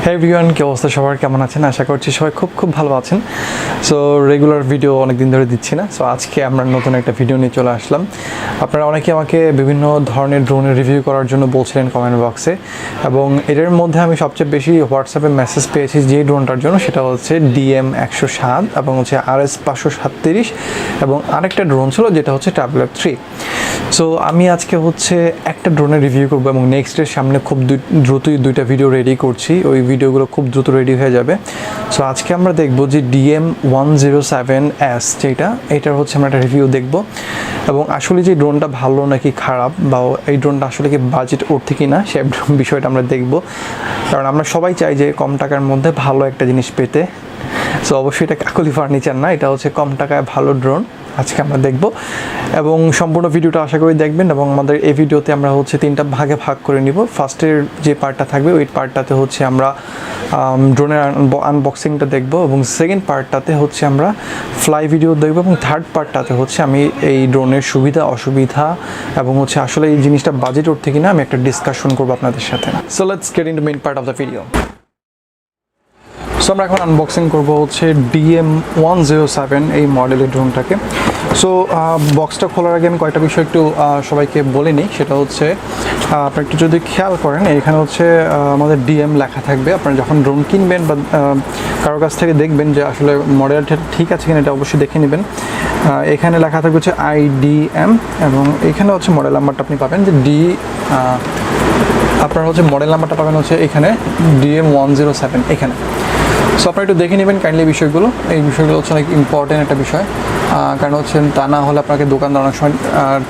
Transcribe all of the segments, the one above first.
হ্যাঁ এভরিওয়ান, কি অবস্থা সবার, কেমন আছেন? আশা করছি সবাই খুব ভালো আছেন। সো রেগুলার ভিডিও অনেক দিন ধরে দিচ্ছি না, সো আজকে আমরা নতুন একটা ভিডিও নিয়ে চলে আসলাম। আপনারা অনেকে আমাকে বিভিন্ন ধরনের ড্রোনের রিভিউ করার জন্য বলছিলেন কমেন্ট বক্সে, এবং এটার মধ্যে আমি সবচেয়ে বেশি হোয়াটসঅ্যাপে মেসেজ পেয়েছি যে ড্রোনটার জন্য, সেটা হচ্ছে DM107 এবং হচ্ছে RS537 এবং আরেকটা ড্রোন ছিল যেটা হচ্ছে ট্যাবলেট 3। সো আমি আজকে হচ্ছে একটা ড্রোনের রিভিউ করবো এবং নেক্সটের সামনে খুব দ্রুতই দুইটা ভিডিও রেডি করছি, ওই ভিডিওগুলো খুব দ্রুত রেডি হয়ে যাবে। সো আজকে আমরা দেখব যে DM107S এটার হচ্ছে আমরা একটা রিভিউ দেখব, এবং আসলে যে ড্রোনটা ভালো নাকি খারাপ, বা এই ড্রোনটা আসলে কি বাজেট উঠছে কি না সে বিষয়টা আমরা দেখব। কারণ আমরা সবাই চাই যে কম টাকার মধ্যে ভালো একটা জিনিস পেতে। সো অবশ্যই এটা কাকলি ফার্নিচার না, এটা হচ্ছে কম টাকায় ভালো ড্রোন আজকে আমরা দেখব, এবং সম্পূর্ণ ভিডিওটা আশা করি দেখবেন। এবং আমাদের এই ভিডিওতে আমরা হচ্ছে তিনটা ভাগে ভাগ করে নিব। ফার্স্টের যে পার্টটা থাকবে ওই পার্টটাতে হচ্ছে আমরা ড্রোনের আনবক্সিংটা দেখব, এবং সেকেন্ড পার্টটাতে হচ্ছে আমরা ফ্লাই ভিডিও দেখব, এবং থার্ড পার্টটাতে হচ্ছে আমি এই ড্রোনের সুবিধা অসুবিধা এবং হচ্ছে আসলে এই জিনিসটা বাজেট উঠছে কিনা আমি একটা ডিসকাশন করবো আপনাদের সাথে। So let's get into main part of the video. So আমরা এখন আনবক্সিং করবো হচ্ছে DM107 এই মডেলের ড্রোনটাকে। সো বক্সটা খোলার আগে আমি কয়েকটা বিষয় একটু সবাইকে বলে নিই। সেটা হচ্ছে আপনি একটু যদি খেয়াল করেন, এখানে হচ্ছে আমাদের DM লেখা থাকবে। আপনারা যখন ড্রোন কিনবেন বা কারোর কাছ থেকে দেখবেন যে আসলে মডেলটা ঠিক আছে কিনা, এটা অবশ্যই দেখে নেবেন। এখানে লেখা থাকবে হচ্ছে IDM, এবং এখানে হচ্ছে মডেল নাম্বারটা আপনি পাবেন যে আপনার হচ্ছে মডেল নাম্বারটা পাবেন হচ্ছে এখানে DM107 এখানে। সো আপনারা একটু দেখে নেবেন কাইন্ডলি বিষয়গুলো। এই বিষয়গুলো হচ্ছে অনেক ইম্পর্টেন্ট একটা বিষয়, কারণ হচ্ছে তা না হলে আপনাকে দোকানদার অনেক সময়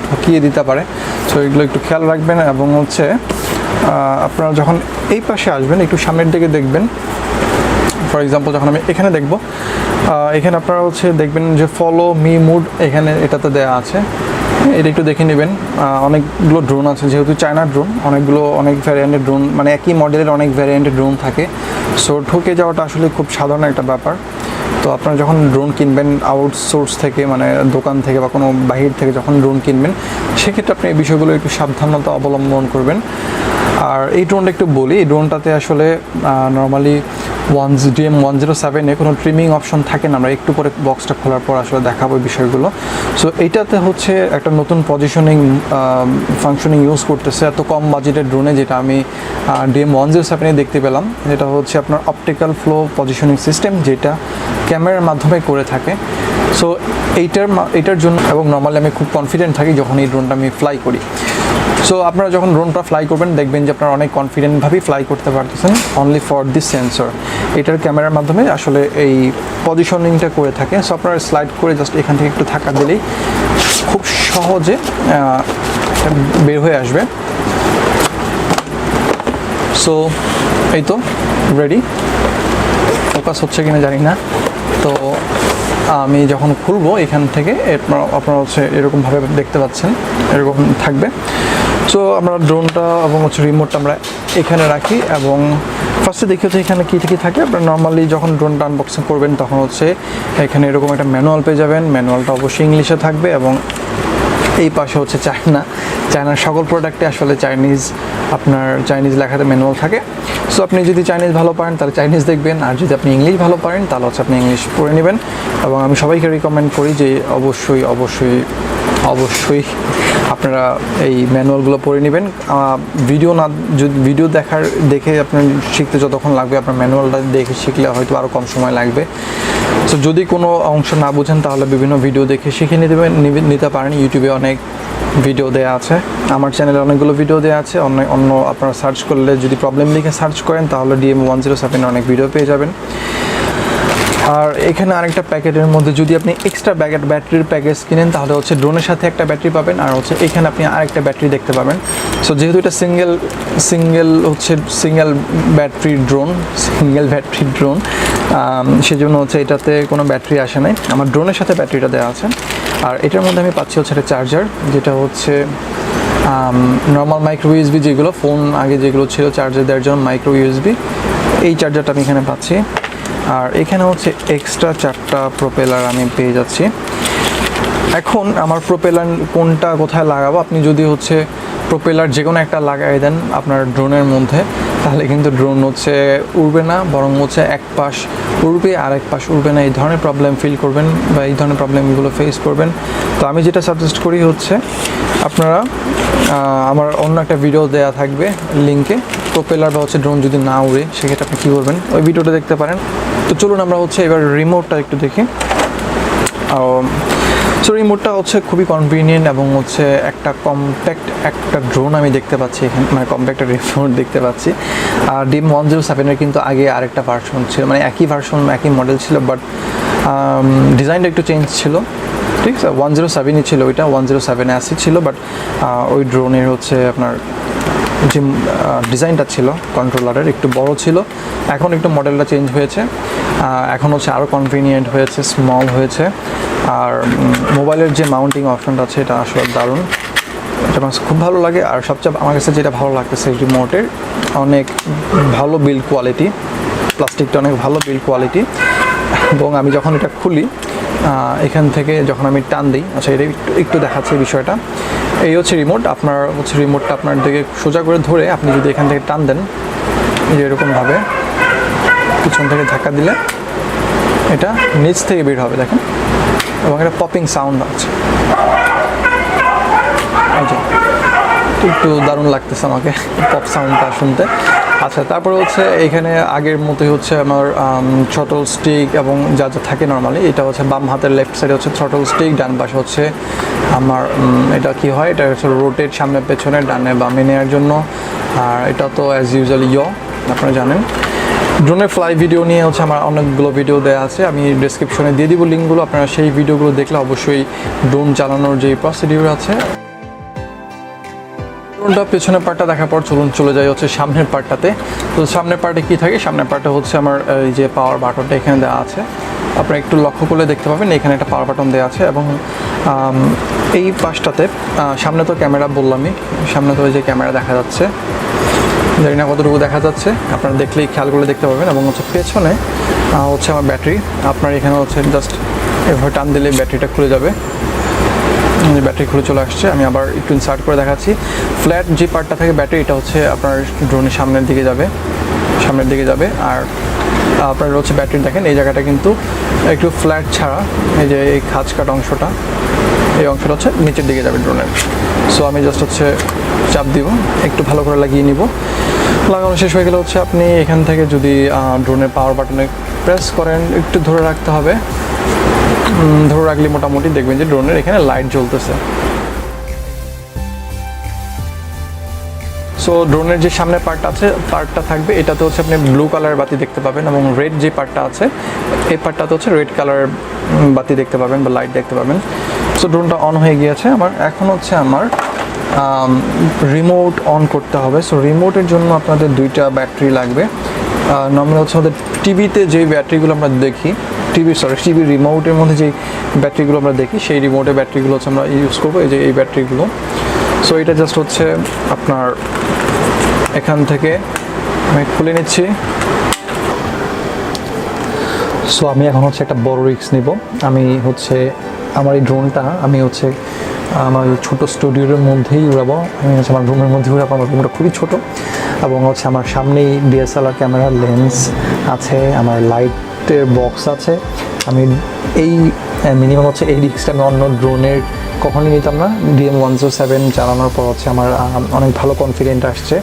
ঠকিয়ে দিতে পারে। সো এগুলো একটু খেয়াল রাখবেন, এবং হচ্ছে আপনারা যখন এই পাশে আসবেন একটু সামনের দিকে দেখবেন। ফর এক্সাম্পল যখন আমি এখানে দেখব, এখানে আপনারা হচ্ছে দেখবেন যে ফলো মি মুড এখানে এটাতে দেওয়া আছে, এটা একটু দেখে নেবেন। অনেকগুলো ড্রোন আছে, যেহেতু চায়নার ড্রোন অনেক ভ্যারিয়েন্টের ড্রোন, মানে একই মডেলের অনেক ভ্যারিয়েন্টের ড্রোন থাকে। সো ঠকে যাওয়াটা আসলে খুব সাধারণ একটা ব্যাপার। তো আপনারা যখন ড্রোন কিনবেন আউটসোর্স থেকে, মানে দোকান থেকে বা কোনো বাহির থেকে যখন ড্রোন কিনবেন, সেক্ষেত্রে আপনি এই বিষয়গুলো একটু সাবধানতা অবলম্বন করবেন। আর এই ড্রোনটা একটু বলি, এই ড্রোনটাতে আসলে নর্মালি DM107 কোনো ট্রিমিং অপশন থাকে না। আমরা একটু পরে বক্সটা খোলার পর আসলে দেখাবো এই বিষয়গুলো। সো এইটাতে হচ্ছে একটা নতুন পজিশনিং ফাংশনিং ইউজ করতেছে এত কম বাজেটের ড্রোনে, যেটা আমি DM107 দেখতে পেলাম। যেটা হচ্ছে আপনার অপটিক্যাল ফ্লো পজিশনিং সিস্টেম, যেটা ক্যামেরার মাধ্যমে করে থাকে। সো এইটার জন্য, এবং নর্মালি আমি খুব কনফিডেন্ট থাকি যখন এই ড্রোনটা আমি ফ্লাই করি। সো আপনারা যখন ড্রোনটা ফ্লাই করবেন দেখবেন যে আপনারা অনেক কনফিডেন্টভাবেই ফ্লাই করতে পারতেছেন, অনলি ফর দিস সেন্সর। এটার ক্যামেরার মাধ্যমে আসলে এই পজিশনিংটা করে থাকে। সো আপনারা স্লাইড করে জাস্ট এখান থেকে একটু ধাক্কা দিলেই খুব সহজে বের হয়ে আসবে। সো এই তো রেডি। ফোকাস হচ্ছে কিনা জানি না। তো আমি যখন খুলবো এখান থেকে আপনারা হচ্ছে এরকমভাবে দেখতে পাচ্ছেন, এরকম থাকবে। সো আমরা ড্রোনটা এবং হচ্ছে রিমোটটা আমরা এখানে রাখি, এবং ফার্স্টে দেখি হচ্ছে এখানে কী থাকে। আপনারা নর্মালি যখন ড্রোনটা আনবক্সিং করবেন তখন হচ্ছে এখানে এরকম একটা ম্যানুয়াল পেয়ে যাবেন। ম্যানুয়ালটা অবশ্যই ইংলিশে থাকবে, এবং এই পাশে হচ্ছে চায়নার সকল প্রোডাক্টে আসলে চাইনিজ লেখাতে ম্যানুয়াল থাকে। সো আপনি যদি চাইনিজ ভালো পারেন তাহলে চাইনিজ দেখবেন, আর যদি আপনি ইংলিশ ভালো পারেন তাহলে হচ্ছে আপনি ইংলিশ পড়ে নেবেন। এবং আমি সবাইকে রিকমেন্ড করি যে অবশ্যই আপনারা এই ম্যানুয়ালগুলো পড়ে নেবেন। ভিডিও দেখে আপনার শিখতে যতক্ষণ লাগবে, আপনার ম্যানুয়ালটা দেখে শিখলে হয়তো আরও কম সময় লাগবে। সো যদি কোনো অংশ না বুঝেন তাহলে বিভিন্ন ভিডিও দেখে শিখে নিতে পারেন। ইউটিউবে অনেক ভিডিও দেওয়া আছে, আমার চ্যানেলে অনেকগুলো ভিডিও দেওয়া আছে। অন্য আপনারা সার্চ করলে, যদি প্রবলেম লিখে সার্চ করেন তাহলে DM107 অনেক ভিডিও পেয়ে যাবেন। আর এখানে আরেকটা প্যাকেটের মধ্যে যদি আপনি এক্সট্রা ব্যাটারির প্যাকেজ কিনেন তাহলে হচ্ছে ড্রোনের সাথে একটা ব্যাটারি পাবেন, আর হচ্ছে এখানে আপনি আরেকটা ব্যাটারি দেখতে পাবেন। সো যেহেতু এটা সিঙ্গেল ব্যাটারি ড্রোন, সেজন্য হচ্ছে এটাতে কোনো ব্যাটারি আসে নাই। আমার ড্রোনের সাথে ব্যাটারিটা দেওয়া আছে। আর এটার মধ্যে আমি পাচ্ছি হচ্ছে একটা চার্জার, যেটা হচ্ছে নর্মাল মাইক্রো ইউএসবি, যেগুলো ফোন আগে যেগুলো ছিল চার্জার দেওয়ার জন্য মাইক্রো ইউএসবি, এই চার্জারটা আমি এখানে পাচ্ছি। আর এখানে হচ্ছে এক্সট্রা 4টা প্রোপেলার আমি পেয়ে যাচ্ছি। এখন আমার প্রোপেলার কোনটা কোথায় লাগাবো, আপনি যদি হচ্ছে প্রোপেলার যে কোনো একটা লাগাই দেন আপনার ড্রোনের মধ্যে, তাহলে কিন্তু ড্রোন হচ্ছে উড়বে না, বরং হচ্ছে এক পাশ উড়বে আর এক পাশ উড়বে না, এই ধরনের প্রবলেম ফিল করবেন বা এই ধরনের প্রবলেমগুলো ফেস করবেন। তো আমি যেটা সাজেস্ট করি হচ্ছে আপনারা আমার অন্য একটা ভিডিও দেওয়া থাকবে লিঙ্কে, প্রোপেলার বা হচ্ছে ড্রোন যদি না উড়ে সেক্ষেত্রে আপনি কী করবেন, ওই ভিডিওটা দেখতে পারেন। তো চলুন আমরা হচ্ছে এবার রিমোটটা একটু দেখি। সো রিমোটটা হচ্ছে খুবই কনভিনিয়েন্ট এবং হচ্ছে একটা কম্প্যাক্ট একটা ড্রোন আমি দেখতে পাচ্ছি এখানে, মানে কম্প্যাক্ট একটা রিমোট দেখতে পাচ্ছি। আর DM-107-এর কিন্তু আগে আরেকটা ভার্সন ছিল, মানে একই ভার্সন একই মডেল ছিল, বাট ডিজাইনটা একটু চেঞ্জ ছিল, ঠিক আছে। 107ই ছিল ওইটা, 107 ছিল, বাট ওই ড্রোনের হচ্ছে আপনার যে ডিজাইনটা ছিল কন্ট্রোলারের একটু বড় ছিল। এখন একটু মডেলটা চেঞ্জ হয়েছে, এখন হচ্ছে আরও কনভিনিয়েন্ট হয়েছে, স্মল হয়েছে। আর মোবাইলের যে মাউন্টিং অপশনটা আছে এটা আসলে দারুণ, এটা আমার খুব ভালো লাগে। আর সবচেয়ে আমার কাছে যেটা ভালো লাগতেছে রিমোটের অনেক ভালো বিল্ড কোয়ালিটি, প্লাস্টিকটা অনেক ভালো বিল্ড কোয়ালিটি। এবং আমি যখন এটা খুলি এখান থেকে যখন আমি টান দিই, আচ্ছা এটা একটু দেখাচ্ছে বিষয়টা। এই হচ্ছে রিমোট, আপনার হচ্ছে রিমোটটা আপনার দিকে সোজা করে ধরে আপনি যদি এখান থেকে টান দেন, এই যে এরকমভাবে পিছন থেকে ধাক্কা দিলে এটা নিচ থেকে বের হবে, দেখেন। এবং এটা পপিং সাউন্ড আছে, এই যে একটু দারুণ লাগতেছে আমাকে পপ সাউন্ডটা শুনতে। আচ্ছা, তারপরে হচ্ছে এখানে আগের মতোই হচ্ছে আমার থ্রটল স্টিক এবং যা যা থাকে নর্মালি, এটা হচ্ছে বাম হাতের লেফট সাইডে হচ্ছে থ্রটল স্টিক, ডান পাশে হচ্ছে আমার এটা কি হয়, এটা হচ্ছে রোটেট সামনে পেছনে ডানে বামে নেওয়ার জন্য। আর এটা তো অ্যাজ ইউজুয়ালি আপনারা জানেন। ড্রোনের ফ্লাই ভিডিও নিয়ে হচ্ছে আমার অনেকগুলো ভিডিও দেওয়া আছে, আমি ডেসক্রিপশনে দিয়ে দিব লিঙ্কগুলো, আপনারা সেই ভিডিওগুলো দেখলে অবশ্যই ড্রোন চালানোর যে প্রসিডিউর আছে। ড্রোনটা পেছনের পার্টটা দেখার পর চলে যাই হচ্ছে সামনের পার্টটাতে। তো সামনের পার্টে কী থাকে, সামনের পার্টে হচ্ছে আমার এই যে পাওয়ার বাটনটা এখানে দেওয়া আছে, আপনারা একটু লক্ষ্য করলে দেখতে পাবেন এখানে একটা পাওয়ার বাটন দেওয়া আছে। এবং এই পাশটাতে সামনে তো ক্যামেরা বললামই, সামনে তো ওই যে ক্যামেরা দেখা যাচ্ছে, জানি না কতটুকু দেখা যাচ্ছে, আপনারা দেখলেই খেয়াল করে দেখতে পাবেন। এবং হচ্ছে পেছনে হচ্ছে আমার ব্যাটারি, আপনার এখানে হচ্ছে জাস্ট এভাবে টান দিলে ব্যাটারিটা খুলে যাবে, ব্যাটারি খুলে চলে আসছে। আমি আবার একটু ইনসার্ট করে দেখাচ্ছি। ফ্ল্যাট যে পার্টটা থাকে ব্যাটারি, এটা হচ্ছে আপনার ড্রোনের সামনের দিকে যাবে। আর আপনার হচ্ছে ব্যাটারি দেখেন এই জায়গাটা কিন্তু একটু ফ্ল্যাট ছাড়া, এই যে এই খাঁজ কাটা অংশটা, এই অংশটা হচ্ছে নিচের দিকে যাবে ড্রোনের। সো আমি জাস্ট হচ্ছে চাপ দিব, একটু ভালো করে লাগিয়ে নিব। লাগানো শেষ হয়ে গেলে হচ্ছে আপনি এখান থেকে যদি ড্রোনের পাওয়ার বাটনে প্রেস করেন, একটু ধরে রাখতে হবে, ধরে রাখলে মোটামুটি দেখবেন যে ড্রোনের এখানে লাইট জ্বলতেছে। সো ড্রোনের যে সামনে পার্টটা থাকবে, এটাতে হচ্ছে আপনি ব্লু কালারের বাতি দেখতে পাবেন, এবং রেড যে পার্টটা আছে এই পার্টটাতে হচ্ছে রেড কালারের বাতি দেখতে পাবেন বা লাইট দেখতে পাবেন। সো ড্রোনটা অন হয়ে গিয়েছে আমার। এখন হচ্ছে আমার রিমোট অন করতে হবে। সো রিমোটের জন্য আপনাদের দুইটা ব্যাটারি লাগবে। নর্মালি হচ্ছে আমাদের টিভিতে যেই ব্যাটারিগুলো আমরা দেখি, টিভি রিমোটের মধ্যে যেই ব্যাটারিগুলো আমরা দেখি, সেই রিমোটের ব্যাটারিগুলো হচ্ছে আমরা ইউজ করবো, এই যে এই ব্যাটারিগুলো। সো এটা জাস্ট হচ্ছে আপনার এখান থেকে আমি খুলে নিচ্ছি। সো আমি এখন হচ্ছে একটা বড় রিস্ক নিব। আমি হচ্ছে আমার এই ড্রোনটা আমি হচ্ছে আমার ছোটো স্টুডিওর মধ্যেই উড়াবো। আমি হচ্ছে আমার রুমের মধ্যে উড়াবো। আমার রুমটা খুবই ছোটো এবং হচ্ছে আমার সামনেই DSLR ক্যামেরা লেন্স আছে, আমার লাইটের বক্স আছে। আমি এই মিনিমাম হচ্ছে এই রিস্কটা আমি অন্য ড্রোনের কখনোই নিতাম না। DM-107 চালানোর পর হচ্ছে আমার অনেক ভালো কনফিডেন্ট আসছে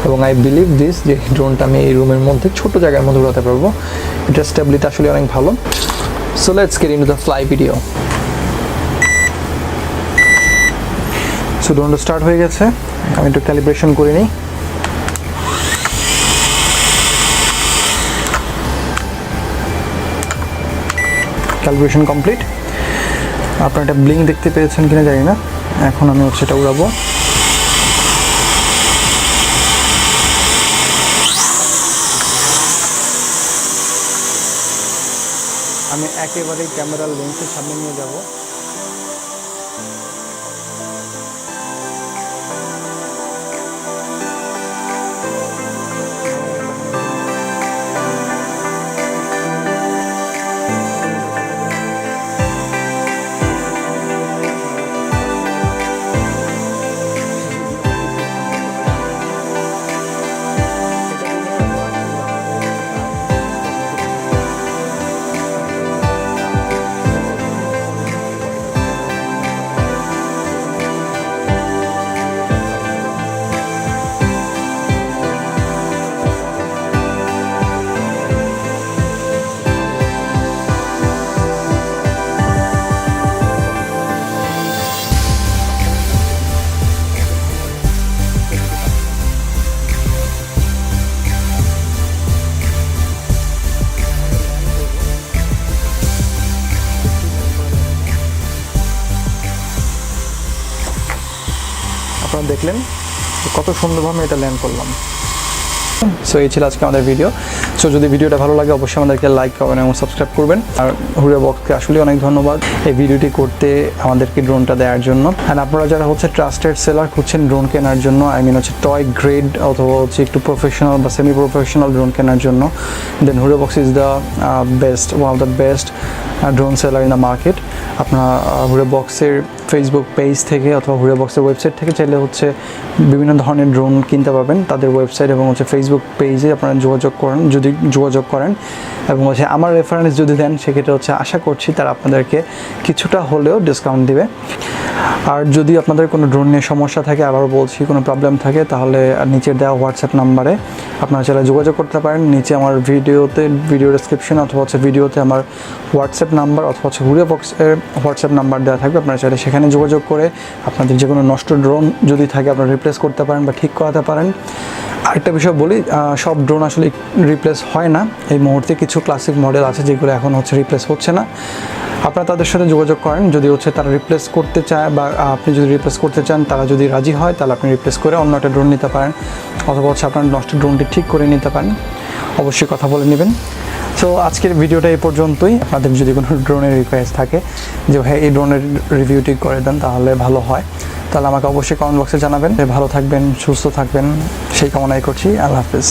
এবং আই বিলিভ দিস যে ড্রোনটা আমি এই রুমের মধ্যে ছোটো জায়গার মধ্যে উড়াতে পারবো। এটা স্টেবিলিটি আসলে অনেক ভালো। So let's get into the fly video. So ড্রোনটা স্টার্ট হয়ে গেছে, আমি একটু ক্যালিব্রেশন করে নিই। Calibration complete. আপনারা একটা ব্লিঙ্ক দেখতে পেয়েছেন কিনা জানি না। এখন আমি হচ্ছে এটা উড়াবো। আমি একেবারেই ক্যামেরার লেন্সের সামনে নিয়ে যাব। দেখলেন কত সুন্দরভাবে এটা ল্যান্ড করলাম। সো এই ছিল আজকে আমাদের ভিডিও। সো যদি ভিডিওটা ভালো লাগে অবশ্যই আমাদেরকে লাইক করবেন এবং সাবস্ক্রাইব করবেন। আর হুরাইবক্সকে আসলে অনেক ধন্যবাদ এই ভিডিওটি করতে, আমাদেরকে ড্রোনটা দেওয়ার জন্য। অ্যান্ড আপনারা যারা হচ্ছে ট্রাস্টেড সেলার খুঁজছেন ড্রোন কেনার জন্য, আই মিন হচ্ছে টয় গ্রেড অথবা হচ্ছে একটু প্রফেশনাল বা সেমি প্রফেশনাল ড্রোন কেনার জন্য, দেন হুরাইবক্স is the best, one of the best drone seller in the market. আপনার হুরাইবক্সের ফেসবুক পেজ থেকে অথবা হুরাইবক্সের ওয়েবসাইট থেকে চাইলে হচ্ছে বিভিন্ন ধরনের ড্রোন কিনতে পারবেন। তাদের ওয়েবসাইট এবং হচ্ছে ফেসবুক পেজে আপনারা যোগাযোগ করেন এবং হচ্ছে আমার রেফারেন্স যদি দেন সেক্ষেত্রে হচ্ছে আশা করছি তারা আপনাদেরকে কিছুটা হলেও ডিসকাউন্ট দিবে। আর যদি আপনাদের কোনো ড্রোন নিয়ে সমস্যা থাকে, আবার বলছি কোনো প্রবলেম থাকে, তাহলে নিচের দেওয়া হোয়াটসঅ্যাপ নাম্বারে আপনারা চাইলে যোগাযোগ করতে পারেন। নিচে আমার ভিডিও ডেসক্রিপশন অথবা হচ্ছে ভিডিওতে আমার হোয়াটসঅ্যাপ নাম্বার অথবা হচ্ছে হুরাইবক্সের হোয়াটসঅ্যাপ নাম্বার দেওয়া থাকবে। আপনারা চাইলে সেখানে যোগাযোগ করে আপনাদের যে কোনো নষ্ট ড্রোন যদি থাকে আপনারা রিপ্লেস করতে পারেন বা ঠিক করাতে পারেন। আরেকটা বিষয় বলি, সব ড্রোন আসলে রিপ্লেস হয় না। এই মুহূর্তে কিছু ক্লাসিক মডেল আছে যেগুলো এখন হচ্ছে রিপ্লেস হচ্ছে না। আপনারা তাদের সাথে যোগাযোগ করেন, যদি হচ্ছে তারা রিপ্লেস করতে চায় বা আপনি যদি রিপ্লেস করতে চান, তারা যদি রাজি হয় তাহলে আপনি রিপ্লেস করে অন্য একটা ড্রোন নিতে পারেন অথবা হচ্ছে আপনার নষ্ট ড্রোনটি ঠিক করে নিতে পারেন। অবশ্যই কথা বলে নেবেন। সো আজকের ভিডিওটা এই পর্যন্তই। আপনাদের যদি কোনো ড্রোনের রিকোয়েস্ট থাকে যে ভাই এই ড্রোনের রিভিউটি করে দেন তাহলে ভালো হয়, তাহলে আমাকে অবশ্যই কমেন্ট বক্সে জানাবেন। ভালো থাকবেন, সুস্থ থাকবেন সেই কামনাই করছি। আল্লাহ হাফিজ।